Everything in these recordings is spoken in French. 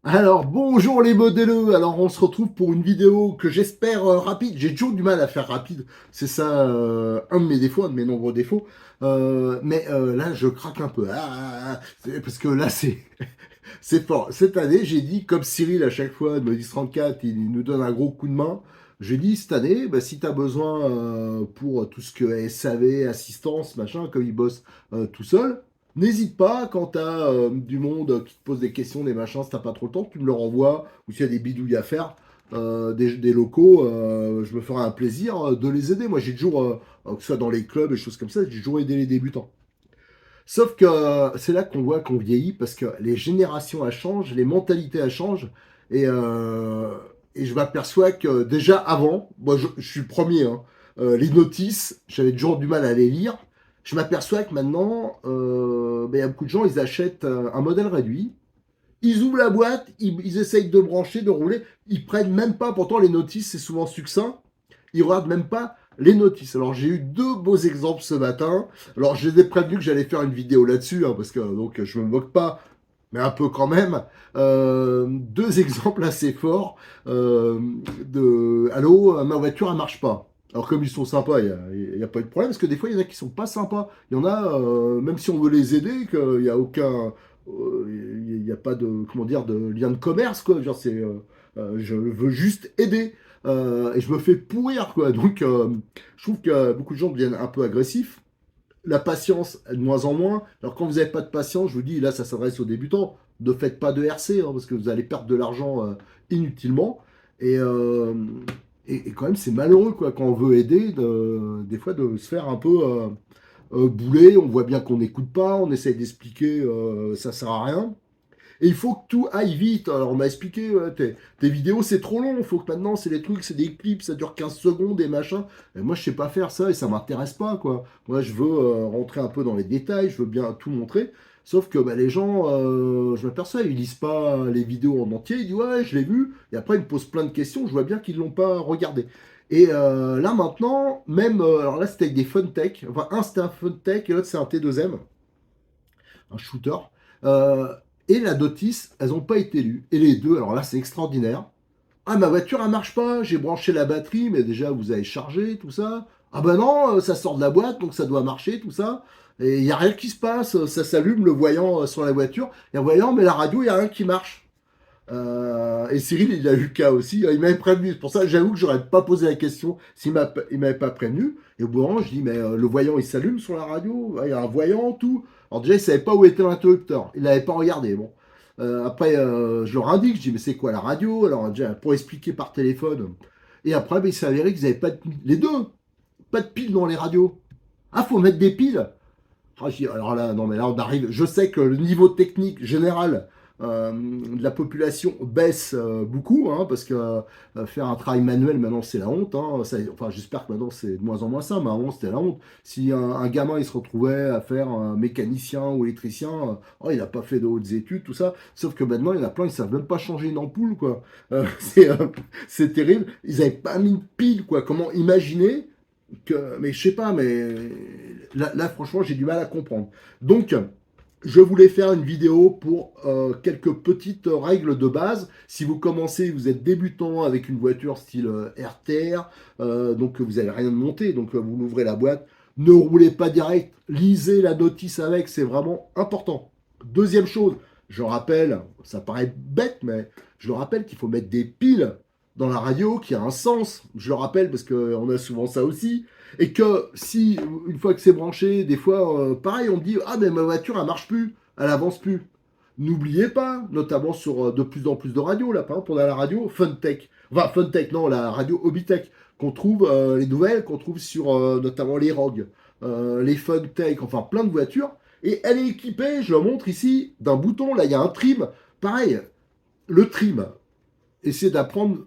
Alors, bonjour les modèleux. Alors, on se retrouve pour une vidéo que j'espère rapide. J'ai toujours du mal à faire rapide. C'est ça, un de mes défauts, un de mes nombreux défauts. Mais là, je craque un peu. Parce que là, c'est fort. Cette année, j'ai dit, comme Cyril à chaque fois de Modis 34, il nous donne un gros coup de main. J'ai dit, cette année, bah, si tu as besoin pour tout ce que SAV, assistance, machin, comme il bosse tout seul, n'hésite pas, quand tu as du monde qui te pose des questions, des machins, si t'as pas trop le temps, tu me le renvoies, ou s'il y a des bidouilles à faire, des locaux, je me ferai un plaisir de les aider. Moi, j'ai toujours, que ce soit dans les clubs et choses comme ça, j'ai toujours aidé les débutants. Sauf que c'est là qu'on voit qu'on vieillit, parce que les générations elles changent, les mentalités elles changent, et, euh, et je m'aperçois que déjà avant, moi je suis le premier, hein, les notices, j'avais toujours du mal à les lire. Je m'aperçois que maintenant, ben, il y a beaucoup de gens, ils achètent un modèle réduit, ils ouvrent la boîte, ils essayent de brancher, de rouler, ils prennent même pas, pourtant les notices c'est souvent succinct, ils regardent même pas les notices. Alors j'ai eu deux beaux exemples ce matin. Alors je les ai prévenus que j'allais faire une vidéo là-dessus, hein, parce que donc je me moque pas, mais un peu quand même. Deux exemples assez forts de allô, ma voiture elle marche pas. Alors comme ils sont sympas, il y a pas eu de problème, parce que des fois il y en a qui sont pas sympas. Il y en a, même si on veut les aider, qu'il n'y a aucun, il n'y a pas de, comment dire, de lien de commerce, quoi. Genre, je veux juste aider. Et je me fais pourrir, quoi. Donc, je trouve que beaucoup de gens deviennent un peu agressifs. La patience, de moins en moins. Alors, quand vous n'avez pas de patience, je vous dis, là, ça s'adresse aux débutants. Ne faites pas de RC, hein, parce que vous allez perdre de l'argent inutilement. Et, euh, et quand même, c'est malheureux, quoi, quand on veut aider, des fois, de se faire un peu bouler. On voit bien qu'on n'écoute pas, on essaye d'expliquer, ça sert à rien. Et il faut que tout aille vite. Alors, on m'a expliqué, ouais, tes vidéos, c'est trop long. Il faut que maintenant, c'est des trucs, c'est des clips, ça dure 15 secondes et machin. Et moi, je sais pas faire ça et ça m'intéresse pas, quoi. Moi, je veux rentrer un peu dans les détails, je veux bien tout montrer. Sauf que bah, les gens, je m'aperçois, ils lisent pas les vidéos en entier. Ils disent, ouais, je l'ai vu. Et après, ils me posent plein de questions. Je vois bien qu'ils l'ont pas regardé. Et là, maintenant, même, alors là, c'était avec des fun tech. Enfin, un, c'était un fun tech et l'autre, c'est un T2M, un shooter. Euh, et la notice, elles n'ont pas été lues. Et les deux, alors là, c'est extraordinaire. Ah, ma voiture, elle marche pas. J'ai branché la batterie, mais déjà, vous avez chargé, tout ça. Ah ben non, ça sort de la boîte, donc ça doit marcher, tout ça. Et il n'y a rien qui se passe. Ça s'allume, le voyant sur la voiture. Il y a un voyant, mais la radio, il n'y a rien qui marche. Et Cyril, il a eu le cas aussi. Il m'avait prévenu. C'est pour ça, j'avoue que j'aurais pas posé la question il m'avait pas prévenu. Et au bout d'un moment, je dis, mais le voyant, il s'allume sur la radio. Ouais, il y a un voyant, tout. Alors déjà, il savait pas où était l'interrupteur. Il l'avait pas regardé. Bon. Après, je leur indique. Je dis, mais c'est quoi la radio? Alors déjà, pour expliquer par téléphone. Et après, ben, il s'est avéré qu'ils avaient pas de les deux, pas de piles dans les radios. Ah, faut mettre des piles. Ah, alors là, non, mais là, on arrive. Je sais que le niveau technique général de la population baisse beaucoup, hein, parce que faire un travail manuel maintenant, c'est la honte, hein. Enfin, j'espère que maintenant, c'est de moins en moins ça, mais avant, c'était la honte. Si un gamin, il se retrouvait à faire un mécanicien ou électricien, oh, il n'a pas fait de hautes études, tout ça. Sauf que maintenant, il y en a plein, ils savent même pas changer une ampoule, quoi. C'est terrible. Ils n'avaient pas mis de pile, quoi. Comment imaginer mais je sais pas, mais là, franchement, j'ai du mal à comprendre. Donc, je voulais faire une vidéo pour quelques petites règles de base. Si vous commencez, vous êtes débutant avec une voiture style RTR, donc vous n'avez rien de monté, donc vous l'ouvrez la boîte, ne roulez pas direct, lisez la notice avec, c'est vraiment important. Deuxième chose, je rappelle, ça paraît bête, mais je le rappelle qu'il faut mettre des piles dans la radio qui a un sens. Je le rappelle parce qu'on a souvent ça aussi. Et que si, une fois que c'est branché, des fois, pareil, on me dit, ah, mais ma voiture, elle marche plus, elle avance plus. N'oubliez pas, notamment sur de plus en plus de radios, là, par exemple, on a la radio Funtech. Enfin, Funtech, non, la radio Hobbytech, qu'on trouve, les nouvelles, qu'on trouve sur notamment les Rogue, les Funtech, enfin, plein de voitures. Et elle est équipée, je le montre ici, d'un bouton, là, il y a un trim. Pareil, le trim, essayez d'apprendre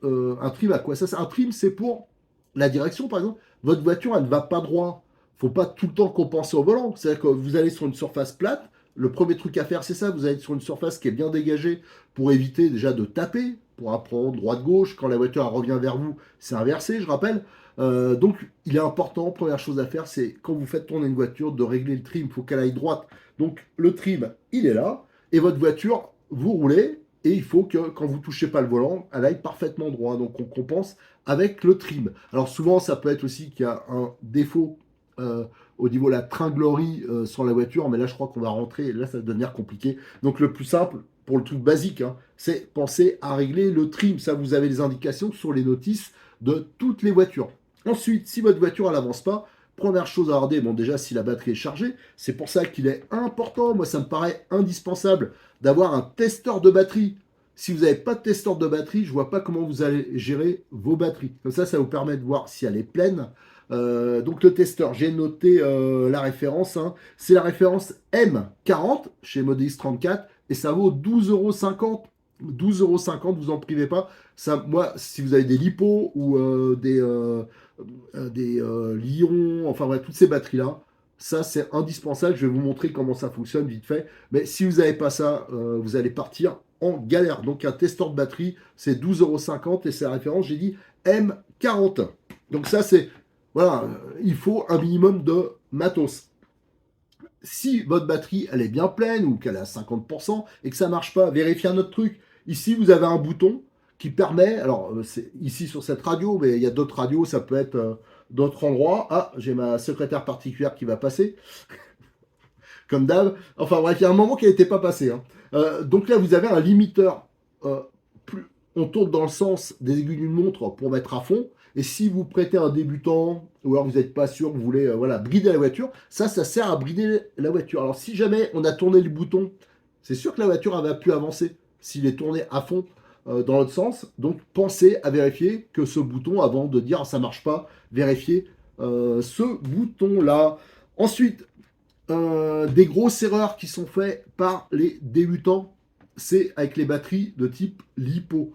un trim à quoi ça sert. Un trim, c'est pour la direction, par exemple. Votre voiture, elle ne va pas droit. Faut pas tout le temps compenser au volant. C'est-à-dire que vous allez sur une surface plate. Le premier truc à faire, c'est ça. Vous allez sur une surface qui est bien dégagée pour éviter déjà de taper, pour apprendre droite-gauche. Quand la voiture elle revient vers vous, c'est inversé, je rappelle. Donc, il est important, première chose à faire, c'est quand vous faites tourner une voiture, de régler le trim. Il faut qu'elle aille droite. Donc, le trim, il est là. Et votre voiture, vous roulez. et il faut que quand vous touchez pas le volant, elle aille parfaitement droit. Donc on compense avec le trim. Alors souvent, ça peut être aussi qu'il y a un défaut euh, au niveau de la tringlerie sur la voiture, mais là je crois qu'on va rentrer, là ça va devenir compliqué. Donc le plus simple, pour le truc basique, hein, c'est penser à régler le trim. Ça, vous avez les indications sur les notices de toutes les voitures. Ensuite, si votre voiture n'avance pas, première chose à regarder, bon déjà si la batterie est chargée, c'est pour ça qu'il est important, moi ça me paraît indispensable d'avoir un testeur de batterie. Si vous n'avez pas de testeur de batterie, je ne vois pas comment vous allez gérer vos batteries. Comme ça vous permet de voir si elle est pleine. Donc le testeur, j'ai noté la référence, hein. C'est la référence M40 chez Modis 34 et ça vaut 12,50 €. 12,50 €, vous en privez pas. Ça, moi, si vous avez des LiPo ou des Lion, enfin voilà, toutes ces batteries-là, ça c'est indispensable. Je vais vous montrer comment ça fonctionne vite fait. Mais si vous n'avez pas ça, vous allez partir en galère. Donc un testeur de batterie, c'est 12,50 € et c'est la référence, j'ai dit M40. Donc ça c'est, voilà, il faut un minimum de matos. Si votre batterie elle est bien pleine ou qu'elle est à 50% et que ça marche pas, vérifiez un autre truc. Ici, vous avez un bouton qui permet, alors c'est ici sur cette radio, mais il y a d'autres radios, ça peut être d'autres endroits. Ah, j'ai ma secrétaire particulière qui va passer, comme d'hab. Enfin bref, il y a un moment qui n'était pas passé, hein. Donc là, vous avez un limiteur. Plus on tourne dans le sens des aiguilles d'une montre pour mettre à fond. Et si vous prêtez un débutant, ou alors vous n'êtes pas sûr, vous voulez voilà, brider la voiture, ça sert à brider la voiture. Alors si jamais on a tourné le bouton, c'est sûr que la voiture elle va plus avancer s'il est tourné à fond dans l'autre sens. Donc pensez à vérifier que ce bouton, avant de dire ça marche pas, vérifiez ce bouton-là. Ensuite, des grosses erreurs qui sont faites par les débutants, c'est avec les batteries de type LiPo.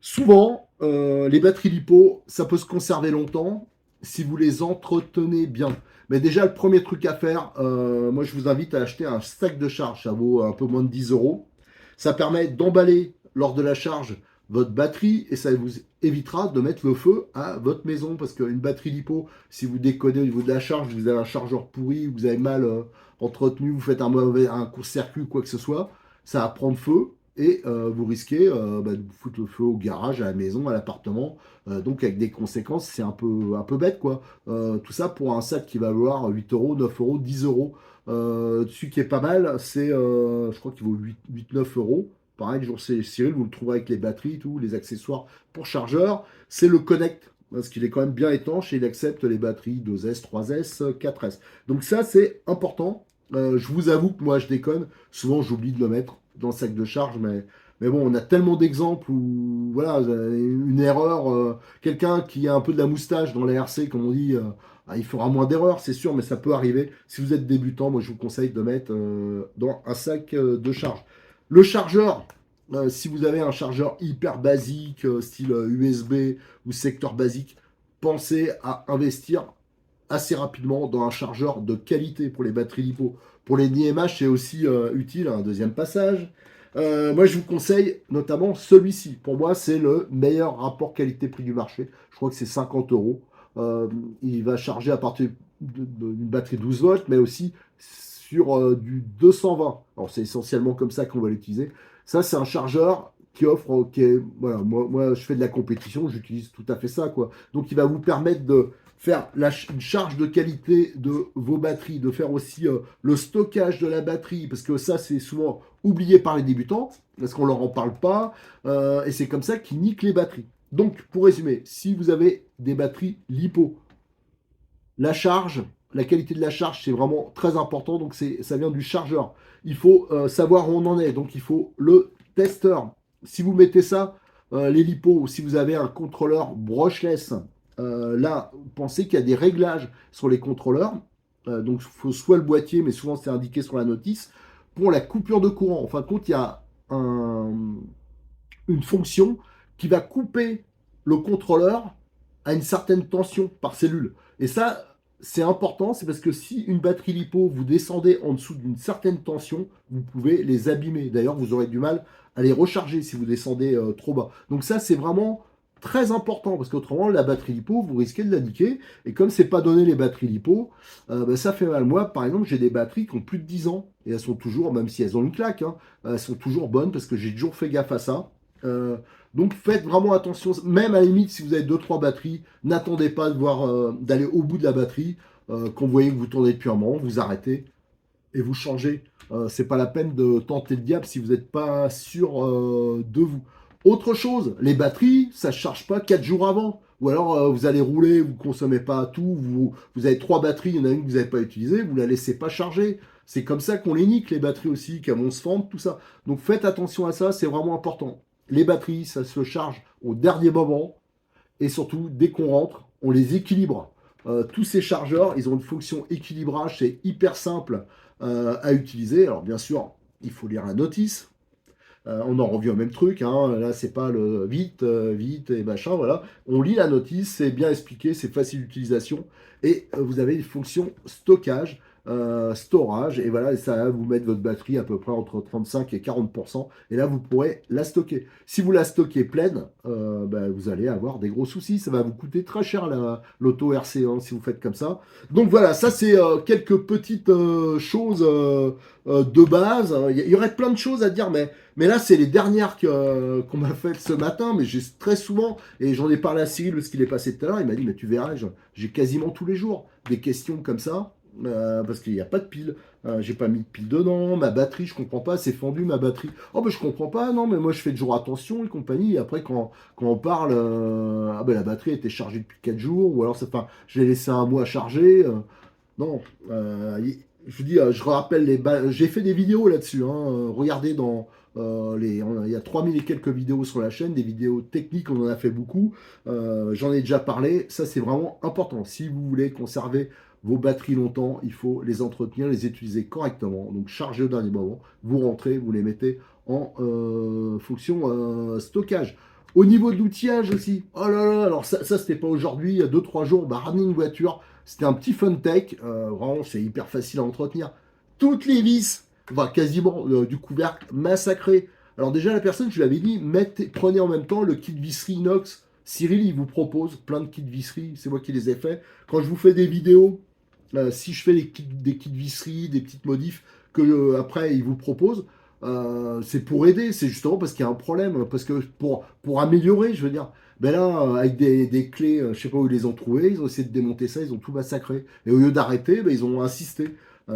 Souvent, les batteries LiPo, ça peut se conserver longtemps si vous les entretenez bien. Mais déjà, le premier truc à faire, moi je vous invite à acheter un sac de charge. Ça vaut un peu moins de 10 €. Ça permet d'emballer lors de la charge votre batterie et ça vous évitera de mettre le feu à votre maison. Parce qu'une batterie LiPo, si vous déconnez au niveau de la charge, vous avez un chargeur pourri, vous avez mal entretenu, vous faites un court-circuit ou quoi que ce soit, ça va prendre feu et vous risquez de vous foutre le feu au garage, à la maison, à l'appartement. Donc avec des conséquences, c'est un peu bête quoi. Tout ça pour un sac qui va valoir 8 €, 9 €, 10 €. Celui qui est pas mal, c'est je crois qu'il vaut 8-9 €. Pareil, toujours Cyril, vous le trouverez avec les batteries, tout, les accessoires pour chargeur. C'est le Connect, parce qu'il est quand même bien étanche et il accepte les batteries 2S, 3S, 4S. Donc ça, c'est important. Je vous avoue que moi, je déconne. Souvent, j'oublie de le mettre dans le sac de charge, mais bon, on a tellement d'exemples où, voilà, une erreur, quelqu'un qui a un peu de la moustache dans la RC, comme on dit, il fera moins d'erreurs, c'est sûr, mais ça peut arriver. Si vous êtes débutant, moi, je vous conseille de mettre dans un sac de charge. Le chargeur, si vous avez un chargeur hyper basique, style USB ou secteur basique, pensez à investir assez rapidement dans un chargeur de qualité pour les batteries LiPo. Pour les NiMH, c'est aussi utile, un deuxième passage. Moi, je vous conseille notamment celui-ci. Pour moi, c'est le meilleur rapport qualité-prix du marché. Je crois que c'est 50 €. Il va charger à partir d'une batterie 12 volts, mais aussi sur du 220. Alors, c'est essentiellement comme ça qu'on va l'utiliser. Ça, c'est un chargeur qui offre, voilà, moi, je fais de la compétition, j'utilise tout à fait ça, quoi. Donc, il va vous permettre de faire une charge de qualité de vos batteries, de faire aussi le stockage de la batterie, parce que ça, c'est souvent oublié par les débutants, parce qu'on leur en parle pas, et c'est comme ça qu'ils niquent les batteries. Donc, pour résumer, si vous avez des batteries LiPo, la charge, la qualité de la charge, c'est vraiment très important, donc ça vient du chargeur. Il faut savoir où on en est, donc il faut le testeur. Si vous mettez ça, les LiPo, ou si vous avez un contrôleur brushless, là, pensez qu'il y a des réglages sur les contrôleurs. Donc, il faut soit le boîtier, mais souvent c'est indiqué sur la notice, pour la coupure de courant. En fin de compte, il y a une fonction qui va couper le contrôleur à une certaine tension par cellule. Et ça, c'est important, c'est parce que si une batterie LiPo, vous descendez en dessous d'une certaine tension, vous pouvez les abîmer. D'ailleurs, vous aurez du mal à les recharger si vous descendez trop bas. Donc ça, c'est vraiment très important, parce qu'autrement, la batterie lipo, vous risquez de la niquer. Et comme c'est pas donné les batteries lipo, ben, ça fait mal. Moi, par exemple, j'ai des batteries qui ont plus de 10 ans. Et elles sont toujours, même si elles ont une claque, hein, elles sont toujours bonnes parce que j'ai toujours fait gaffe à ça. Euh, donc faites vraiment attention. Même à la limite, si vous avez deux trois batteries, n'attendez pas de voir d'aller au bout de la batterie. Quand vous voyez que vous tournez depuis un moment, vous arrêtez et vous changez. C'est pas la peine de tenter le diable si vous n'êtes pas sûr de vous. Autre chose, les batteries, ça ne charge pas 4 jours avant. Ou alors vous allez rouler, vous ne consommez pas tout, vous avez trois batteries, il y en a une que vous n'avez pas utilisée, vous ne la laissez pas charger. C'est comme ça qu'on les nique, les batteries aussi, qu'elles vont se fendre, tout ça. Donc faites attention à ça, c'est vraiment important. Les batteries, ça se charge au dernier moment. Et surtout, dès qu'on rentre, on les équilibre. Tous ces chargeurs, ils ont une fonction équilibrage, c'est hyper simple à utiliser. Alors bien sûr, il faut lire la notice. On en revient au même truc, hein. Là c'est pas le vite, vite et machin, voilà. On lit la notice, c'est bien expliqué, c'est facile d'utilisation. Et vous avez une fonction stockage, storage, et voilà, et ça va vous mettre votre batterie à peu près entre 35 et 40%, et là vous pourrez la stocker. Si vous la stockez pleine, ben, vous allez avoir des gros soucis, ça va vous coûter très cher l'auto RC1 si vous faites comme ça. Donc voilà, ça c'est quelques petites choses de base. Il y aurait plein de choses à dire, mais là, c'est les dernières qu'on m'a faites ce matin, mais j'ai très souvent, et j'en ai parlé à Cyril parce qu'il est passé tout à l'heure, il m'a dit, mais tu verras, j'ai quasiment tous les jours des questions comme ça, parce qu'il n'y a pas de pile, j'ai pas mis de pile dedans, ma batterie, je comprends pas, c'est fendu ma batterie. Oh, ben je comprends pas, non, mais moi je fais toujours attention et compagnie, et après quand on parle, ah ben la batterie était chargée depuis 4 jours, ou alors enfin, je l'ai laissé un mois à charger, non, je vous dis, je rappelle j'ai fait des vidéos là-dessus, hein, regardez il y a 3000 et quelques vidéos sur la chaîne, des vidéos techniques, on en a fait beaucoup. J'en ai déjà parlé. Ça, c'est vraiment important. Si vous voulez conserver vos batteries longtemps, il faut les entretenir, les utiliser correctement. Donc, chargez au dernier moment. Vous rentrez, vous les mettez en fonction stockage. Au niveau de l'outillage aussi, oh là là, alors ça c'était pas aujourd'hui, il y a 2 3 jours, bah, ramener une voiture, c'était un petit fun tech, vraiment c'est hyper facile à entretenir. Toutes les vis, enfin quasiment du couvercle massacré. Alors déjà la personne, je lui avais dit, prenez en même temps le kit visserie inox. Cyril, il vous propose plein de kits visserie, c'est moi qui les ai faits. Quand je vous fais des vidéos, si je fais des kits visserie, des petites modifs que après il vous propose, c'est pour aider, c'est justement parce qu'il y a un problème, parce que pour améliorer, je veux dire. Ben là, avec des clés, je sais pas où ils les ont trouvées, ils ont essayé de démonter ça, ils ont tout massacré. Et au lieu d'arrêter, ben, ils ont insisté. Et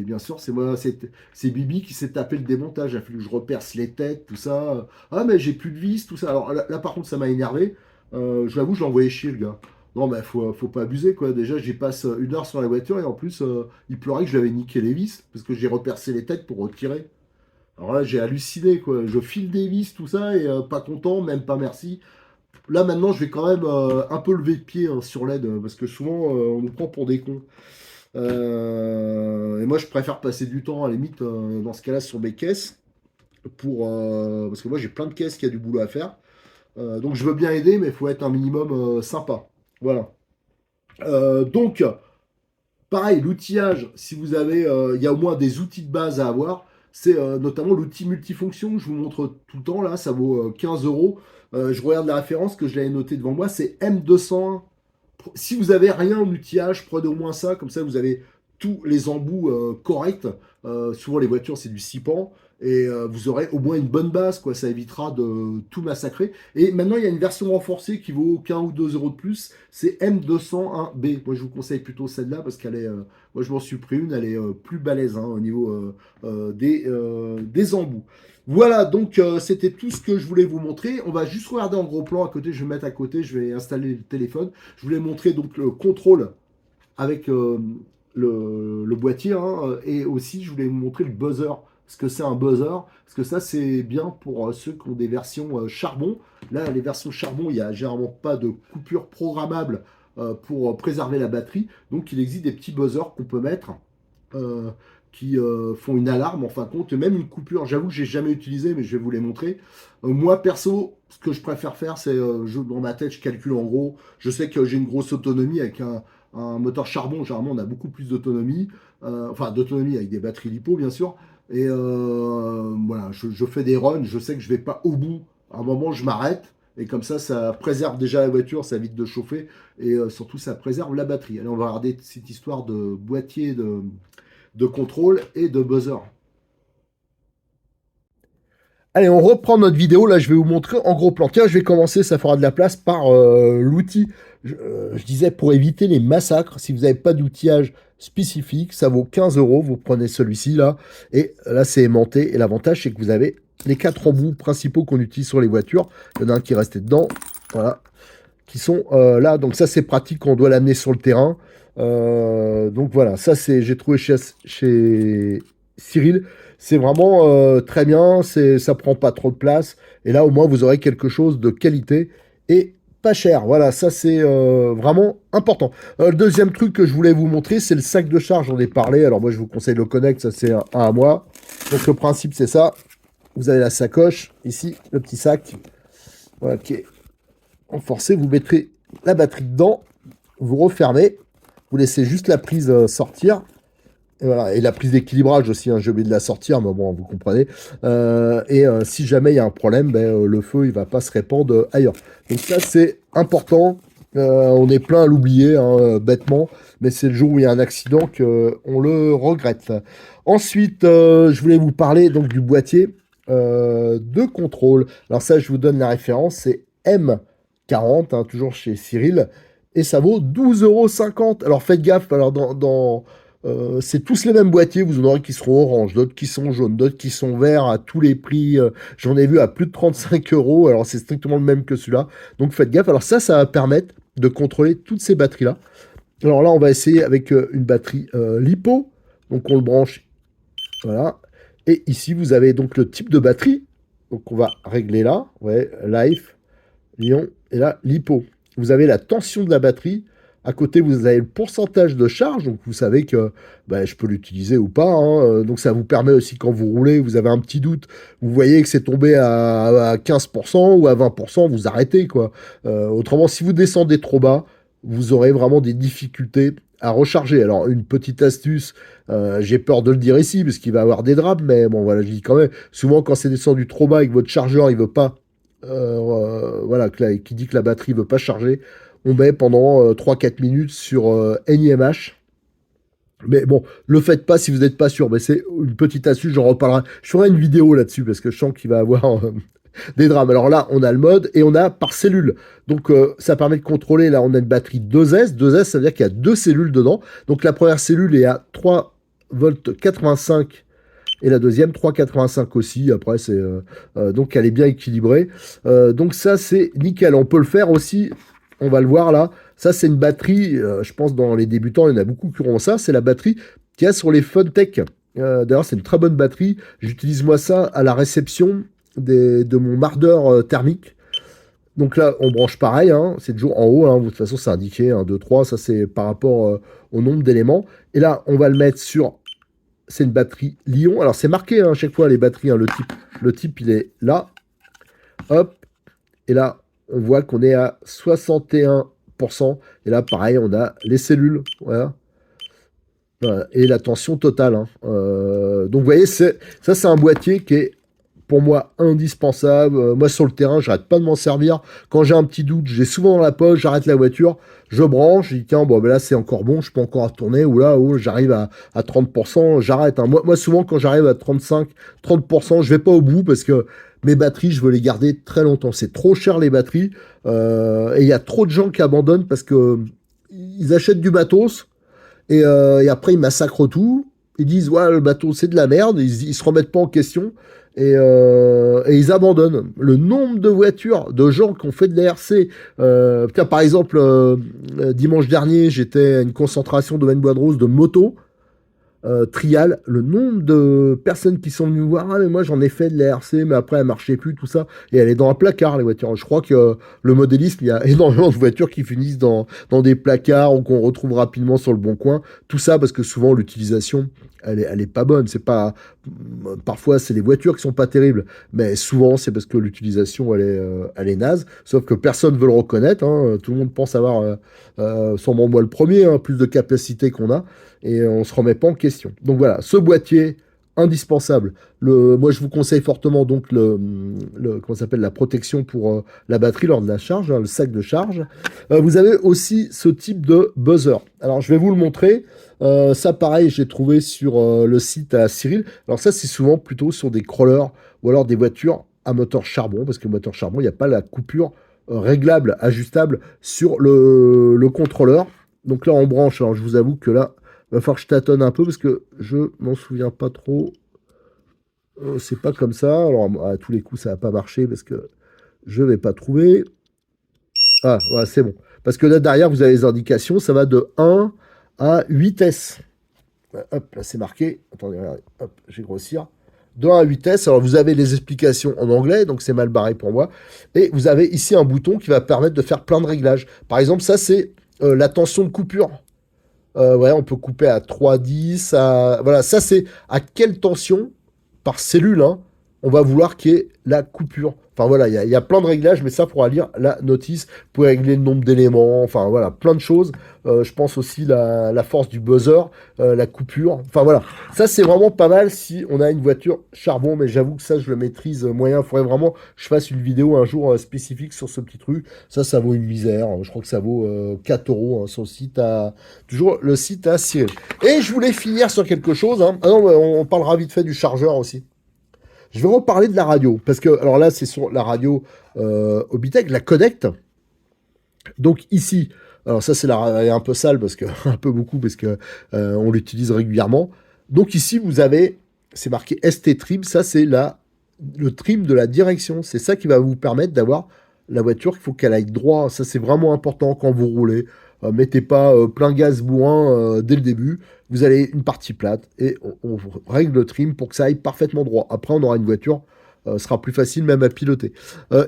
bien sûr, c'est moi, c'est Bibi qui s'est tapé le démontage. Il a fallu que je reperce les têtes, tout ça. Ah, mais j'ai plus de vis, tout ça. Alors là, par contre, ça m'a énervé. Je l'avoue, je l'ai envoyé chier, le gars. Non, mais faut pas abuser, quoi. Déjà, j'y passe 1 heure sur la voiture et en plus, il pleurait que je lui avais niqué les vis parce que j'ai repercé les têtes pour retirer. Alors là, j'ai halluciné, quoi. Je file des vis, tout ça, et pas content, même pas merci. Là, maintenant, je vais quand même un peu lever le pied hein, sur l'aide, parce que souvent, on nous prend pour des cons. Et moi, je préfère passer du temps, à la limite, dans ce cas-là, sur mes caisses, parce que moi, j'ai plein de caisses qui a du boulot à faire. Donc, je veux bien aider, mais il faut être un minimum sympa. Voilà. Donc, pareil, l'outillage, si vous avez, il y a au moins des outils de base à avoir. C'est notamment l'outil multifonction que je vous montre tout le temps. Là, ça vaut 15 euros. Je regarde la référence que je l'avais noté devant moi, c'est M201. Si vous avez rien en outillage, prenez au moins ça. Comme ça, vous avez tous les embouts corrects. Souvent, les voitures, c'est du 6 pans. Et vous aurez au moins une bonne base, quoi. Ça évitera de tout massacrer. Et maintenant, il y a une version renforcée qui vaut 15 ou 2 euros de plus. C'est M201B. Moi, je vous conseille plutôt celle-là parce qu'elle est. Moi, je m'en suis pris une. Elle est plus balèze hein, au niveau des embouts. Voilà, donc c'était tout ce que je voulais vous montrer. On va juste regarder en gros plan à côté. Je vais mettre à côté. Je vais installer le téléphone. Je voulais montrer donc le contrôle avec le boîtier. Hein, et aussi, je voulais vous montrer le buzzer. Ce que c'est un buzzer. Parce que ça, c'est bien pour ceux qui ont des versions charbon. Là, les versions charbon, il n'y a généralement pas de coupure programmable pour préserver la batterie. Donc, il existe des petits buzzers qu'on peut mettre. euh, qui font une alarme en fin de compte, même une coupure. J'avoue que j'ai jamais utilisé, mais je vais vous les montrer. Moi perso, ce que je préfère faire, c'est dans ma tête, je calcule en gros. Je sais que j'ai une grosse autonomie avec un moteur charbon. Généralement, on a beaucoup plus d'autonomie, enfin d'autonomie avec des batteries lipo, bien sûr. Et voilà, je fais des runs. Je sais que je vais pas au bout à un moment, je m'arrête. Et comme ça préserve déjà la voiture, ça évite de chauffer. Et surtout, ça préserve la batterie. Allez, on va regarder cette histoire de boîtier de contrôle et de buzzer. Allez, on reprend notre vidéo. Là, je vais vous montrer en gros plan. Tiens, je vais commencer, ça fera de la place, par l'outil. Je disais, pour éviter les massacres, si vous n'avez pas d'outillage spécifique, ça vaut 15 euros. Vous prenez celui-ci là. Et là, c'est aimanté. Et l'avantage, c'est que vous avez les 4 embouts principaux qu'on utilise sur les voitures. Il y en a un qui est resté dedans. Voilà. Qui sont là. Donc ça, c'est pratique. On doit l'amener sur le terrain. Donc voilà. Ça, c'est j'ai trouvé chez Cyril. C'est vraiment très bien, ça prend pas trop de place. Et là, au moins, vous aurez quelque chose de qualité et pas cher. Voilà, ça c'est vraiment important. Le deuxième truc que je voulais vous montrer, c'est le sac de charge. J'en ai parlé. Alors moi, je vous conseille le Connect, ça c'est un à moi. Donc le principe, c'est ça. Vous avez la sacoche, ici, le petit sac. Voilà, qui est renforcé. Vous mettrez la batterie dedans. Vous refermez. Vous laissez juste la prise sortir. Et voilà, et la prise d'équilibrage aussi, hein, j'ai oublié de la sortir, mais bon, vous comprenez. Si jamais il y a un problème, le feu, il va pas se répandre ailleurs. Donc ça, c'est important. On est plein à l'oublier, hein, bêtement, mais c'est le jour où il y a un accident qu'on le regrette. Ensuite, je voulais vous parler donc du boîtier de contrôle. Alors ça, je vous donne la référence, c'est M40, hein, toujours chez Cyril, et ça vaut 12,50 €. Alors faites gaffe, alors c'est tous les mêmes boîtiers, vous en aurez qui seront orange, d'autres qui sont jaunes, d'autres qui sont verts à tous les prix. J'en ai vu à plus de 35 euros, alors c'est strictement le même que celui-là. Donc faites gaffe. Alors ça va permettre de contrôler toutes ces batteries-là. Alors là, on va essayer avec une batterie LiPo. Donc on le branche, voilà. Et ici, vous avez donc le type de batterie. Donc on va régler là, ouais, Life, Lyon, et là, LiPo. Vous avez la tension de la batterie. À côté, vous avez le pourcentage de charge, donc vous savez que je peux l'utiliser ou pas, hein. Donc ça vous permet aussi, quand vous roulez, vous avez un petit doute, vous voyez que c'est tombé à 15% ou à 20%, vous arrêtez, quoi. Autrement, si vous descendez trop bas, vous aurez vraiment des difficultés à recharger. Alors, une petite astuce, j'ai peur de le dire ici, parce qu'il va y avoir des drames, mais bon, voilà, je dis quand même, souvent quand c'est descendu trop bas et que votre chargeur, il veut pas voilà, qui dit que la batterie ne veut pas charger, on met pendant 3-4 minutes sur NIMH. Mais bon, le faites pas si vous n'êtes pas sûr. Mais c'est une petite astuce, j'en reparlerai. Je ferai une vidéo là-dessus parce que je sens qu'il va y avoir des drames. Alors là, on a le mode et on a par cellule. Donc ça permet de contrôler. Là, on a une batterie 2S. 2S, ça veut dire qu'il y a deux cellules dedans. Donc la première cellule est à 3 volts 85 et la deuxième 3,85 aussi. Après, c'est donc elle est bien équilibrée. Donc ça, c'est nickel. On peut le faire aussi. On va le voir là. Ça, c'est une batterie. Je pense dans les débutants, il y en a beaucoup qui auront ça. C'est la batterie qu'il y a sur les Funtech. D'ailleurs, c'est une très bonne batterie. J'utilise moi ça à la réception de mon mardeur thermique. Donc là, on branche pareil, hein, c'est toujours en haut, hein, de toute façon c'est indiqué, 1, 2, 3, ça c'est par rapport au nombre d'éléments. Et là, on va le mettre sur, c'est une batterie Lyon. Alors c'est marqué à chaque fois les batteries, hein, le type il est là, hop, et là on voit qu'on est à 61%. Et là pareil, on a les cellules, voilà. Voilà, et la tension totale, hein. Donc vous voyez, ça c'est un boîtier qui est pour moi indispensable. Moi sur le terrain, j'arrête pas de m'en servir. Quand j'ai un petit doute, j'ai souvent dans la poche, j'arrête la voiture, je branche, je dis tiens, bon, là c'est encore bon, je peux encore tourner, ou là, j'arrive à 30%, j'arrête, hein. Moi souvent quand j'arrive à 35-30%, je vais pas au bout parce que mes batteries, je veux les garder très longtemps. C'est trop cher les batteries. Et il y a trop de gens qui abandonnent parce que ils achètent du matos et après ils massacrent tout. Ils disent ouais, le bateau c'est de la merde, ils se remettent pas en question et ils abandonnent. Le nombre de voitures, de gens qui ont fait de l'ARC. Tiens, par exemple, dimanche dernier, j'étais à une concentration de Bois de Rose de motos. Trial, le nombre de personnes qui sont venues me voir, ah mais moi j'en ai fait de l'ARC, mais après elle marchait plus, tout ça, et elle est dans un placard les voitures. Je crois que le modélisme, il y a énormément de voitures qui finissent dans des placards ou qu'on retrouve rapidement sur le bon coin. Tout ça parce que souvent l'utilisation, elle est pas bonne. C'est pas, parfois c'est les voitures qui sont pas terribles, mais souvent c'est parce que l'utilisation elle est naze. Sauf que personne veut le reconnaître, hein. Tout le monde pense avoir, sûrement moi le premier, hein, plus de capacité qu'on a. Et on ne se remet pas en question. Donc voilà, ce boîtier indispensable. Moi, je vous conseille fortement donc comment ça s'appelle, la protection pour la batterie lors de la charge, hein, le sac de charge. Vous avez aussi ce type de buzzer. Alors, je vais vous le montrer. Ça, pareil, j'ai trouvé sur le site à Cyril. Alors ça, c'est souvent plutôt sur des crawlers ou alors des voitures à moteur charbon, parce que moteur charbon, il n'y a pas la coupure réglable, ajustable sur le contrôleur. Donc là, on branche. Alors, je vous avoue que là, il va falloir que je tâtonne un peu parce que je m'en souviens pas trop. C'est pas comme ça. Alors, à tous les coups, ça va pas marcher parce que je vais pas trouver. Ah, voilà, c'est bon. Parce que là, derrière, vous avez les indications. Ça va de 1 à 8S. Hop, là, c'est marqué. Attendez, regardez. Hop, je vais grossir. De 1 à 8S. Alors, vous avez les explications en anglais, donc c'est mal barré pour moi. Et vous avez ici un bouton qui va permettre de faire plein de réglages. Par exemple, ça, c'est la tension de coupure. Ouais, on peut couper à 3,10. Voilà, ça, c'est à quelle tension par cellule, hein, on va vouloir qu'il y ait la coupure. Enfin voilà, il y a plein de réglages, mais ça, pourra lire la notice. Vous pouvez régler le nombre d'éléments, enfin voilà, plein de choses. Je pense aussi la force du buzzer, la coupure. Enfin voilà, ça c'est vraiment pas mal si on a une voiture charbon, mais j'avoue que ça, je le maîtrise moyen. Il faudrait vraiment que je fasse une vidéo un jour spécifique sur ce petit truc. Ça vaut une misère. Je crois que ça vaut 4 euros hein, sur le site toujours le site à Cyril. Et je voulais finir sur quelque chose. Hein. Ah non, on parlera vite fait du chargeur aussi. Je vais reparler de la radio, parce que, alors là, c'est sur la radio Obitech, la Connect. Donc ici, alors ça, c'est elle est un peu sale, parce que, un peu beaucoup, parce que on l'utilise régulièrement. Donc ici, vous avez, c'est marqué ST Trim, ça, c'est le trim de la direction. C'est ça qui va vous permettre d'avoir la voiture, il faut qu'elle aille droit. Ça, c'est vraiment important quand vous roulez. Mettez pas plein gaz bourrin dès le début. Vous avez une partie plate et on règle le trim pour que ça aille parfaitement droit. Après, on aura une voiture, sera plus facile même à piloter.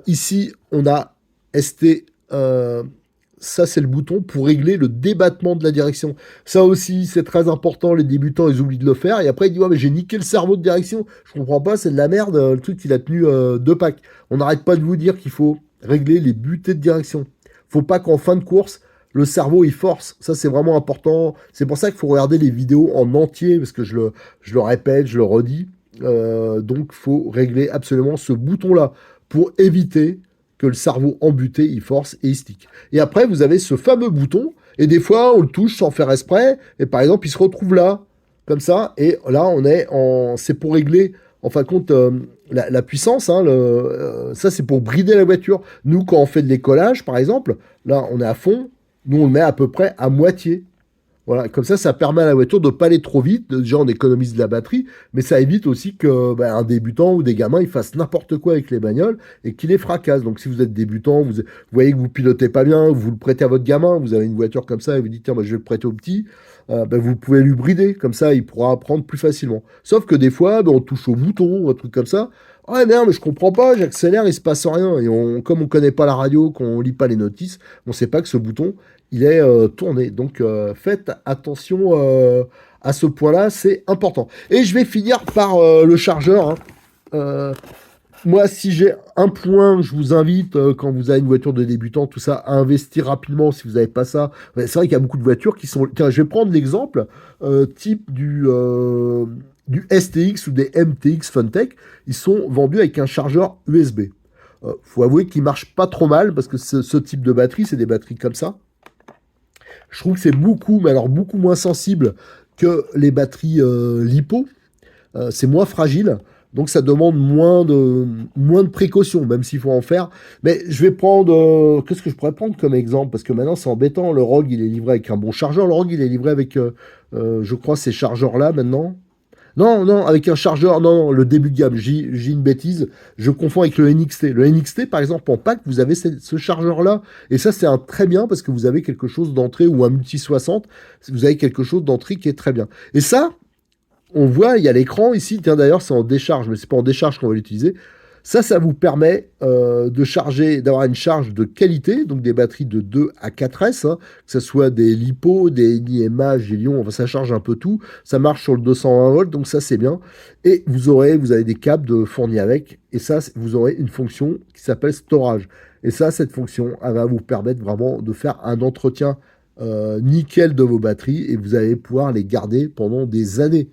Ici, on a ST. Ça, c'est le bouton pour régler le débattement de la direction. Ça aussi, c'est très important. Les débutants, ils oublient de le faire. Et après, ils disent ouais, mais j'ai niqué le cerveau de direction. Je comprends pas, c'est de la merde. Le truc, il a tenu 2 packs. On n'arrête pas de vous dire qu'il faut régler les butées de direction. Faut pas qu'en fin de course, le cerveau, il force. Ça, c'est vraiment important. C'est pour ça qu'il faut regarder les vidéos en entier, parce que je le répète, je le redis. Donc, il faut régler absolument ce bouton-là pour éviter que le cerveau embuté, il force et il stick. Et après, vous avez ce fameux bouton, et des fois, on le touche sans faire exprès, et par exemple, il se retrouve là, comme ça, et là, c'est pour régler, en fin de compte, la puissance, hein, ça, c'est pour brider la voiture. Nous, quand on fait de l'écolage, par exemple, là, on est à fond, nous, on le met à peu près à moitié. Voilà, comme ça permet à la voiture de ne pas aller trop vite. Déjà, on économise de la batterie, mais ça évite aussi que un débutant ou des gamins ils fassent n'importe quoi avec les bagnoles et qu'ils les fracassent. Donc, si vous êtes débutant, vous voyez que vous pilotez pas bien, vous le prêtez à votre gamin, vous avez une voiture comme ça et vous dites tiens, moi, je vais le prêter au petit, vous pouvez lui brider, comme ça, il pourra apprendre plus facilement. Sauf que des fois, on touche au bouton ou un truc comme ça. Ah merde, mais je comprends pas, j'accélère, il se passe rien. Et comme on connaît pas la radio, qu'on lit pas les notices, on sait pas que ce bouton, il est tourné. Donc faites attention à ce point-là, c'est important. Et je vais finir par le chargeur. Hein. Moi, si j'ai un point, je vous invite, quand vous avez une voiture de débutant, tout ça, à investir rapidement si vous n'avez pas ça. C'est vrai qu'il y a beaucoup de voitures qui sont... Tiens, je vais prendre l'exemple type du STX ou des MTX Funtech. Ils sont vendus avec un chargeur USB. Faut avouer qu'ils marchent pas trop mal parce que ce type de batterie, c'est des batteries comme ça. Je trouve que c'est beaucoup, mais alors beaucoup moins sensible que les batteries LiPo. C'est moins fragile, donc ça demande moins de précautions, même s'il faut en faire. Mais je vais prendre... qu'est-ce que je pourrais prendre comme exemple? Parce que maintenant, c'est embêtant. Le ROG, il est livré avec un bon chargeur. Le ROG, il est livré avec, je crois, ces chargeurs-là maintenant. Non, non, avec un chargeur, non, le début de gamme, j'ai une bêtise, je confonds avec le NXT. Le NXT, par exemple, en pack, vous avez ce chargeur-là, et ça, c'est un très bien, parce que vous avez quelque chose d'entrée, ou un multi 60, vous avez quelque chose d'entrée qui est très bien. Et ça, on voit, il y a l'écran ici, tiens d'ailleurs, c'est en décharge, mais c'est pas en décharge qu'on va l'utiliser. Ça vous permet de charger, d'avoir une charge de qualité, donc des batteries de 2 à 4S, hein, que ce soit des LiPo, des NiMH, des Lion, enfin ça charge un peu tout. Ça marche sur le 220 volts, donc ça c'est bien. Et vous avez des câbles fournis avec, et ça, vous aurez une fonction qui s'appelle storage. Et ça, cette fonction, elle va vous permettre vraiment de faire un entretien nickel de vos batteries, et vous allez pouvoir les garder pendant des années.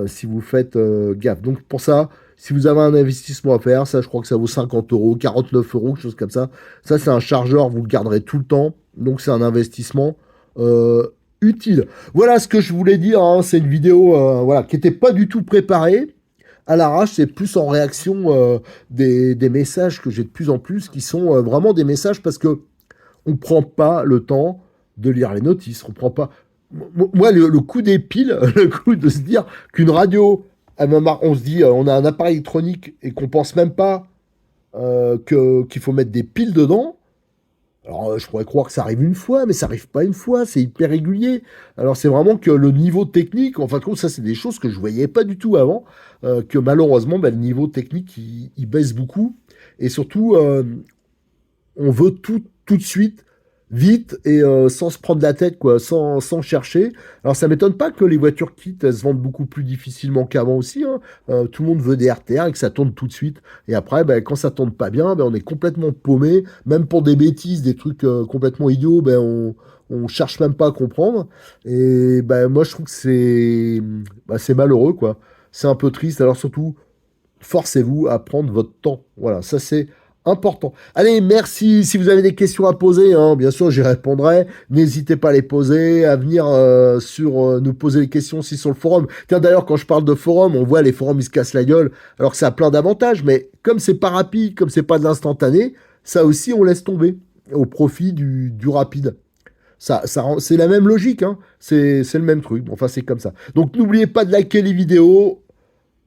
si vous faites gaffe. Donc pour ça, si vous avez un investissement à faire, ça je crois que ça vaut 50 euros, 49 euros, quelque chose comme ça. Ça c'est un chargeur, vous le garderez tout le temps. Donc c'est un investissement utile. Voilà ce que je voulais dire, hein. C'est une vidéo voilà, qui n'était pas du tout préparée. À l'arrache, c'est plus en réaction des messages que j'ai de plus en plus, qui sont vraiment des messages parce que on prend pas le temps de lire les notices, on prend pas. Moi, le coup des piles, le coup de se dire qu'une radio, on se dit, on a un appareil électronique et qu'on pense même pas qu'il faut mettre des piles dedans. Alors, je pourrais croire que ça arrive une fois, mais ça arrive pas une fois, c'est hyper régulier. Alors, c'est vraiment que le niveau technique, en fin de compte, ça, c'est des choses que je voyais pas du tout avant, que malheureusement, ben, le niveau technique, il baisse beaucoup. Et surtout, on veut tout de suite, vite et sans se prendre la tête, quoi, sans chercher. Alors ça m'étonne pas que les voitures kit, elles se vendent beaucoup plus difficilement qu'avant aussi, hein. Tout le monde veut des RTR et que ça tourne tout de suite. Et après, ben, quand ça tourne pas bien, ben, on est complètement paumé. Même pour des bêtises, des trucs complètement idiots, ben, on cherche même pas à comprendre. Et ben, moi, je trouve que c'est malheureux, quoi. C'est un peu triste. Alors surtout, forcez-vous à prendre votre temps. Voilà, ça c'est important. Allez, merci. Si vous avez des questions à poser, hein, bien sûr, j'y répondrai. N'hésitez pas à les poser, à venir nous poser les questions aussi sur le forum. Tiens, d'ailleurs, quand je parle de forum, on voit les forums, ils se cassent la gueule, alors que ça a plein d'avantages, mais comme c'est pas rapide, comme c'est pas de l'instantané, ça aussi, on laisse tomber au profit du rapide. C'est la même logique, hein. C'est le même truc. Enfin, c'est comme ça. Donc, n'oubliez pas de liker les vidéos,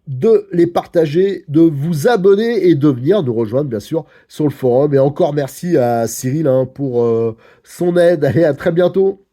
de les partager, de vous abonner et de venir nous rejoindre bien sûr sur le forum. Et encore merci à Cyril hein, pour son aide. Allez, à très bientôt.